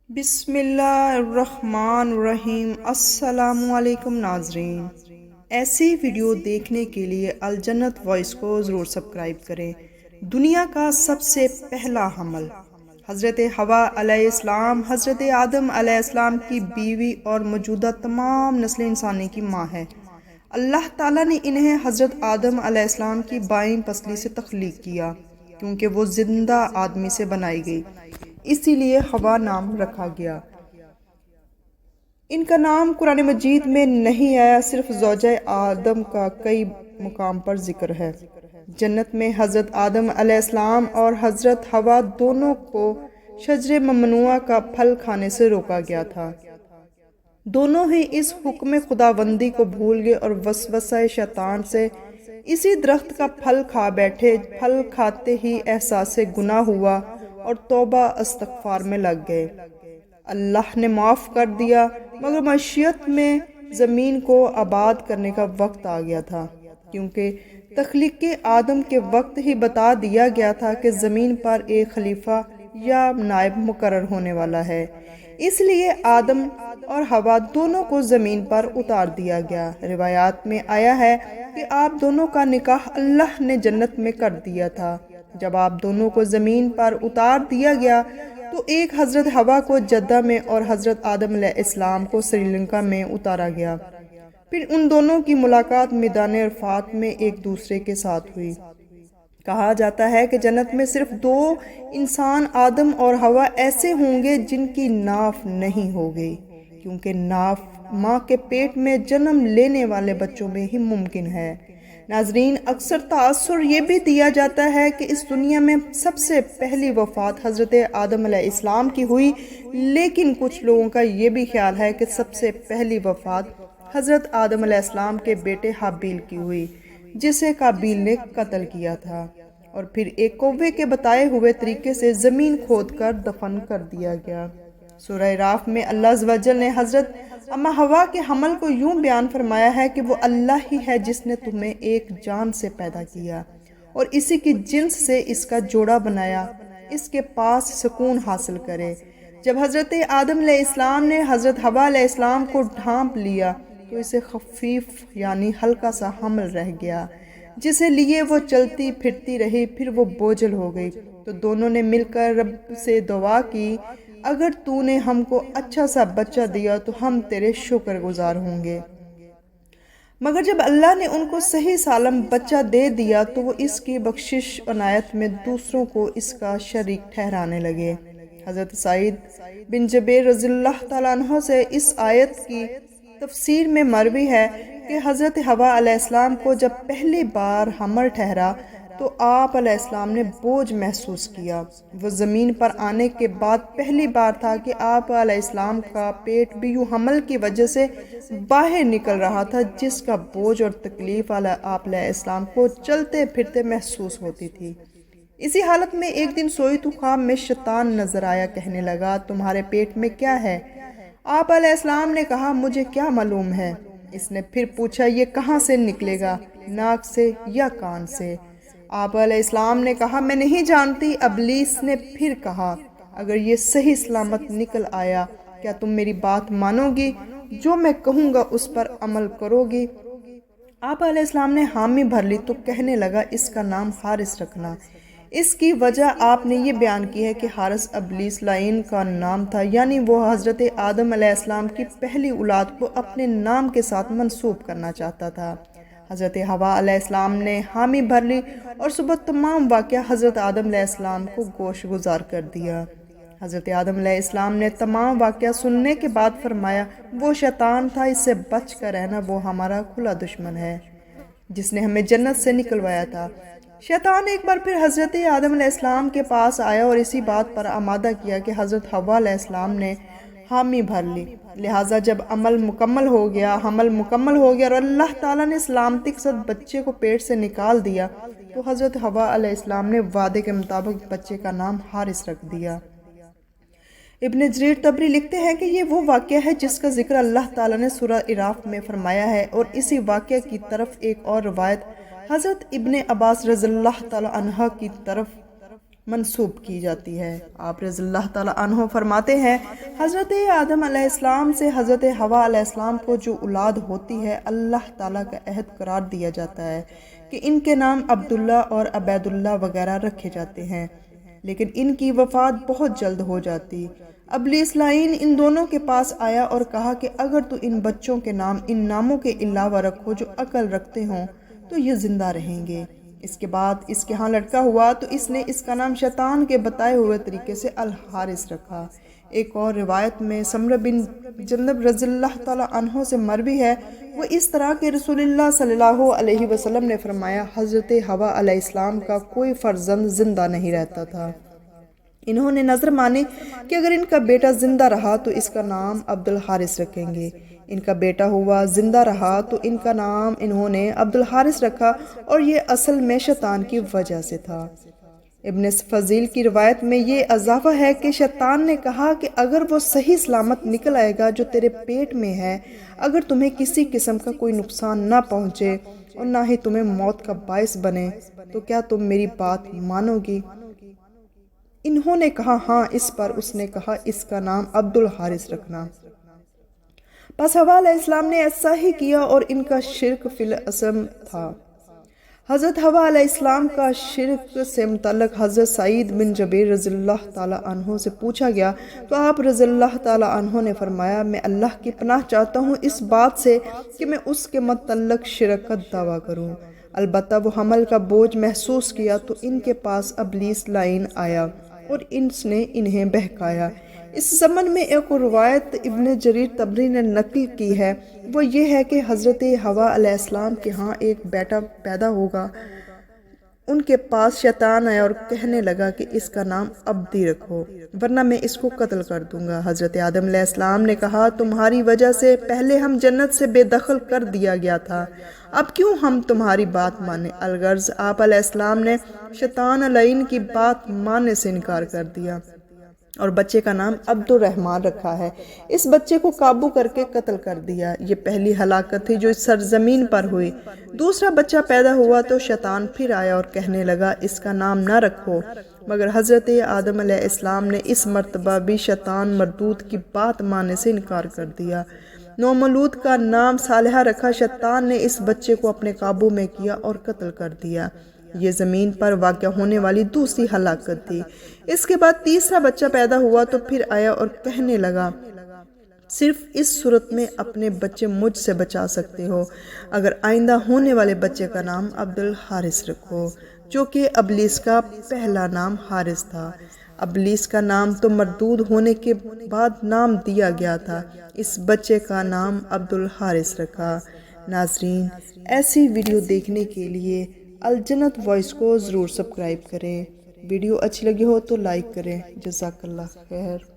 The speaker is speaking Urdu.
بسم اللہ الرحمن الرحیم۔ السلام علیکم ناظرین، ایسی ویڈیو دیکھنے کے لیے الجنت وائس کو ضرور سبسکرائب کریں۔ دنیا کا سب سے پہلا حمل حضرت حوا علیہ السلام حضرت آدم علیہ السلام کی بیوی اور موجودہ تمام نسل انسانی کی ماں ہے۔ اللہ تعالیٰ نے انہیں حضرت آدم علیہ السلام کی بائیں پسلی سے تخلیق کیا کیونکہ وہ زندہ آدمی سے بنائی گئی، اسی لیے حوا نام رکھا گیا۔ ان کا نام قرآن مجید میں نہیں آیا، صرف زوجہ آدم کا کئی مقام پر ذکر ہے۔ جنت میں حضرت آدم علیہ السلام اور حضرت حوا دونوں کو شجر ممنوعہ کا پھل کھانے سے روکا گیا تھا۔ دونوں ہی اس حکم خداوندی کو بھول گئے اور وسوسہ شیطان سے اسی درخت کا پھل کھا بیٹھے۔ پھل کھاتے ہی احساس گناہ ہوا اور توبہ استغفار میں لگ گئے۔ اللہ نے معاف کر دیا، مگر معیشت میں زمین کو آباد کرنے کا وقت آ گیا تھا، کیونکہ تخلیق آدم کے وقت ہی بتا دیا گیا تھا کہ زمین پر ایک خلیفہ یا نائب مقرر ہونے والا ہے۔ اس لیے آدم اور حوا دونوں کو زمین پر اتار دیا گیا۔ روایات میں آیا ہے کہ آپ دونوں کا نکاح اللہ نے جنت میں کر دیا تھا۔ جب آپ دونوں کو زمین پر اتار دیا گیا تو ایک حضرت حوا کو جدہ میں اور حضرت آدم علیہ السلام کو سری لنکا میں اتارا گیا۔ پھر ان دونوں کی ملاقات میدان عرفات میں ایک دوسرے کے ساتھ ہوئی۔ کہا جاتا ہے کہ جنت میں صرف دو انسان آدم اور حوا ایسے ہوں گے جن کی ناف نہیں ہوگی، کیونکہ ناف ماں کے پیٹ میں جنم لینے والے بچوں میں ہی ممکن ہے۔ ناظرین، اکثر تاثر یہ بھی دیا جاتا ہے کہ اس دنیا میں سب سے پہلی وفات حضرت آدم علیہ السلام کی ہوئی، لیکن کچھ لوگوں کا یہ بھی خیال ہے کہ سب سے پہلی وفات حضرت آدم علیہ السلام کے بیٹے حابیل کی ہوئی، جسے قابیل نے قتل کیا تھا اور پھر ایک کوے کے بتائے ہوئے طریقے سے زمین کھود کر دفن کر دیا گیا۔ سورہ راف میں اللہ عز و جل نے حضرت اما حوا کے حمل کو یوں بیان فرمایا ہے کہ وہ اللہ ہی ہے جس نے تمہیں ایک جان سے پیدا کیا اور اسی کی جنس سے اس کا جوڑا بنایا، اس کے پاس سکون حاصل کرے۔ جب حضرت آدم علیہ السلام نے حضرت حوا علیہ السلام کو ڈھانپ لیا تو اسے خفیف یعنی ہلکا سا حمل رہ گیا، جسے لیے وہ چلتی پھرتی رہی، پھر وہ بوجھل ہو گئی۔ تو دونوں نے مل کر رب سے دعا کی، اگر تو نے ہم کو اچھا سا بچہ دیا تو ہم تیرے شکر گزار ہوں گے۔ مگر جب اللہ نے ان کو صحیح سالم بچہ دے دیا تو وہ اس کی بخشش عنایت میں دوسروں کو اس کا شریک ٹھہرانے لگے۔ حضرت سعید بن جبیر رضی اللہ تعالیٰ عنہ سے اس آیت کی تفسیر میں مروی ہے کہ حضرت حوا علیہ السلام کو جب پہلی بار حمل ٹھہرا تو آپ علیہ السلام نے بوجھ محسوس کیا۔ وہ زمین پر آنے کے بعد پہلی بار تھا کہ آپ علیہ السلام کا پیٹ بھی یوں حمل کی وجہ سے باہر نکل رہا تھا، جس کا بوجھ اور تکلیف آپ علیہ السلام کو چلتے پھرتے محسوس ہوتی تھی۔ اسی حالت میں ایک دن سوئی تو خواب میں شیطان نظر آیا، کہنے لگا، تمہارے پیٹ میں کیا ہے؟ آپ علیہ السلام نے کہا، مجھے کیا معلوم ہے؟ اس نے پھر پوچھا، یہ کہاں سے نکلے گا، ناک سے یا کان سے؟ آپ علیہ السلام نے کہا، میں نہیں جانتی۔ ابلیس نے پھر کہا، اگر یہ صحیح سلامت نکل آیا کیا تم میری بات مانو گی؟ جو میں کہوں گا اس پر عمل کرو گی؟ آپ علیہ السلام نے حامی بھر لی تو کہنے لگا، اس کا نام حارث رکھنا۔ اس کی وجہ آپ نے یہ بیان کی ہے کہ حارث ابلیس لعین کا نام تھا، یعنی وہ حضرت آدم علیہ السلام کی پہلی اولاد کو اپنے نام کے ساتھ منسوب کرنا چاہتا تھا۔ حضرت حوا علیہ السلام نے حامی بھر لی اور صبح تمام واقعہ حضرت آدم علیہ السلام کو گوش گزار کر دیا۔ حضرت آدم علیہ السلام نے تمام واقعہ سننے کے بعد فرمایا، وہ شیطان تھا، اس سے بچ کر رہنا، وہ ہمارا کھلا دشمن ہے جس نے ہمیں جنت سے نکلوایا تھا۔ شیطان ایک بار پھر حضرت آدم علیہ السلام کے پاس آیا اور اسی بات پر آمادہ کیا کہ حضرت حوا علیہ السلام نے حامی بھر لی، لہٰذا جب حمل مکمل ہو گیا اور اللہ تعالیٰ نے سلامتی کے ساتھ بچے کو پیٹ سے نکال دیا تو حضرت حوا علیہ السلام نے وعدے کے مطابق بچے کا نام حارث رکھ دیا۔ ابن جریر طبری لکھتے ہیں کہ یہ وہ واقعہ ہے جس کا ذکر اللہ تعالیٰ نے سورہ اعراف میں فرمایا ہے، اور اسی واقعہ کی طرف ایک اور روایت حضرت ابن عباس رضی اللہ تعالیٰ عنہ کی طرف منسوب کی جاتی ہے۔ آپ رضی اللہ تعالیٰ عنہ فرماتے ہیں، حضرت آدم علیہ السلام سے حضرت حوا علیہ السلام کو جو اولاد ہوتی ہے، اللہ تعالیٰ کا عہد قرار دیا جاتا ہے کہ ان کے نام عبداللہ اور عبید اللہ وغیرہ رکھے جاتے ہیں، لیکن ان کی وفات بہت جلد ہو جاتی۔ ابلیس لعین ان دونوں کے پاس آیا اور کہا کہ اگر تو ان بچوں کے نام ان ناموں کے علاوہ رکھو جو عقل رکھتے ہوں تو یہ زندہ رہیں گے۔ اس کے بعد اس کے ہاں لڑکا ہوا تو اس نے اس کا نام شیطان کے بتائے ہوئے طریقے سے الحارث رکھا۔ ایک اور روایت میں سمرہ بن جندب رضی اللہ تعالیٰ عنہ سے مروی ہے، وہ اس طرح کہ رسول اللہ صلی اللہ علیہ وسلم نے فرمایا، حضرت حوا علیہ السلام کا کوئی فرزند زندہ نہیں رہتا تھا۔ انہوں نے نظر مانی کہ اگر ان کا بیٹا زندہ رہا تو اس کا نام عبد الحارث رکھیں گے۔ ان کا بیٹا ہوا، زندہ رہا تو ان کا نام انہوں نے عبد الحارث رکھا، اور یہ اصل میں شیطان کی وجہ سے تھا۔ ابن فضیل کی روایت میں یہ اضافہ ہے کہ شیطان نے کہا کہ اگر وہ صحیح سلامت نکل آئے گا جو تیرے پیٹ میں ہے، اگر تمہیں کسی قسم کا کوئی نقصان نہ پہنچے اور نہ ہی تمہیں موت کا باعث بنے تو کیا تم میری بات مانو گی؟ انہوں نے کہا ہاں۔ اس پر اس نے کہا اس کا نام عبد الحارث رکھنا۔ پس حوا علیہ السلام نے ایسا ہی کیا اور ان کا شرک فی الاسم تھا۔ حضرت حوا علیہ السلام کا شرک سے متعلق حضرت سعید بن جبیر رضی اللہ تعالیٰ عنہ سے پوچھا گیا تو آپ رضی اللہ تعالیٰ عنہ نے فرمایا، میں اللہ کی پناہ چاہتا ہوں اس بات سے کہ میں اس کے متعلق شرک کا دعویٰ کروں۔ البتہ وہ حمل کا بوجھ محسوس کیا تو ان کے پاس ابلیس لعین آیا اور اس نے انہیں بہکایا۔ اس ضمن میں ایک روایت ابن جریر طبری نے نقل کی ہے، وہ یہ ہے کہ حضرت حوا علیہ السلام کے ہاں ایک بیٹا پیدا ہوگا۔ ان کے پاس شیطان آیا اور کہنے لگا کہ اس کا نام عبدی رکھو ورنہ میں اس کو قتل کر دوں گا۔ حضرت آدم علیہ السلام نے کہا، تمہاری وجہ سے پہلے ہم جنت سے بے دخل کر دیا گیا تھا، اب کیوں ہم تمہاری بات مانیں؟ الغرض آپ علیہ السلام نے شیطان لعین کی بات ماننے سے انکار کر دیا اور بچے کا نام عبد الرحمن رکھا ہے۔ اس بچے کو قابو کر کے قتل کر دیا۔ یہ پہلی ہلاکت تھی جو اس سرزمین پر ہوئی۔ دوسرا بچہ پیدا ہوا تو شیطان پھر آیا اور کہنے لگا اس کا نام نہ رکھو، مگر حضرت آدم علیہ السلام نے اس مرتبہ بھی شیطان مردود کی بات ماننے سے انکار کر دیا۔ نومولود کا نام صالحہ رکھا۔ شیطان نے اس بچے کو اپنے قابو میں کیا اور قتل کر دیا۔ یہ زمین پر واقع ہونے والی دوسری ہلاکت تھی۔ اس کے بعد تیسرا بچہ پیدا ہوا تو پھر آیا اور کہنے لگا، صرف اس صورت میں اپنے بچے مجھ سے بچا سکتے ہو اگر آئندہ ہونے والے بچے کا نام عبد الحارث رکھو، جو کہ ابلیس کا پہلا نام حارث تھا۔ ابلیس کا نام تو مردود ہونے کے بعد نام دیا گیا تھا، اس بچے کا نام عبد الحارث رکھا۔ ناظرین، ایسی ویڈیو دیکھنے کے لیے الجنت وائس کو ضرور سبسکرائب کریں۔ ویڈیو اچھی لگی ہو تو لائک کریں۔ جزاک اللہ خیر۔